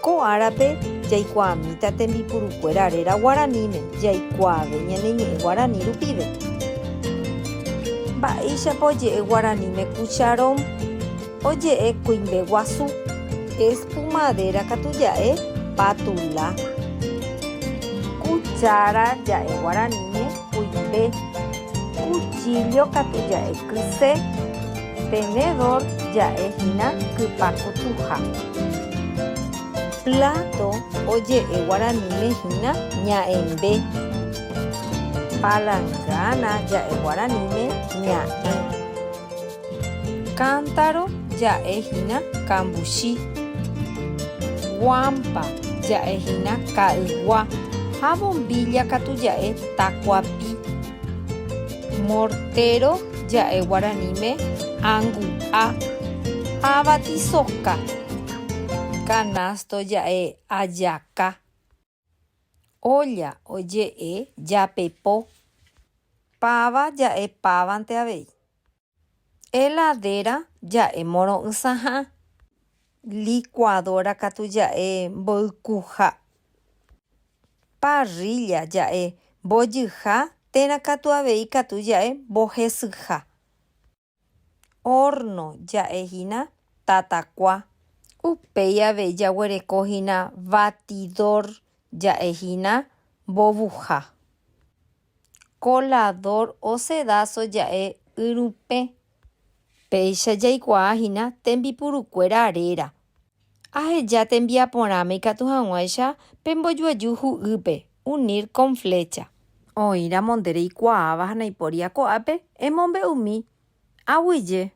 Ko'árape jaikuaamíta tembipurukuéra réra guaraníme jaikuaave ñaneñe'ẽ Guarani rupíve. Mba'éichapa oje'e Guaraníme cucharon, oje'e kuimbe guasu, espumadera katuja'e patula, cuchara ja'e Guaraníme kuimbe, cuchillo katuja'e kyse, tenedor ja'ehína kypakutuha. Plato oje'e Guaraníme hína ña'embe. Palangana ja'e Guaraníme ña'ẽ. Cántaro ja'e hína kambuchi. Guampa ja'e hína ka'ygua ha bombilla katuja'e takuapi. Mortero ja'e Guaraníme angu'a ha batisoka. Canasto ja'e ajaka. Olla oje'e japepo. Pava ja'e pávante avei. Heladera ja'e moro'ysãha. Licuadora katuja'e mboykuha. Parrilla ja'e mbojyha térã katu avei katuja'e mbohesyha. Horno ja'ehína tatakua. Upéi avei jaguerekohína batidor ja'ehína mbovuha. Colador o sedazo ja'e yrupẽ. Péicha jaikuaahína tembipurukuéra réra. Aheja tembiaporãme ikatu hag̃uáicha pembojuaju hu'ýpe unir con flecha. Oĩramonde reikuaáva ha naipóri ko'ápe emombe'umi. Aguyje.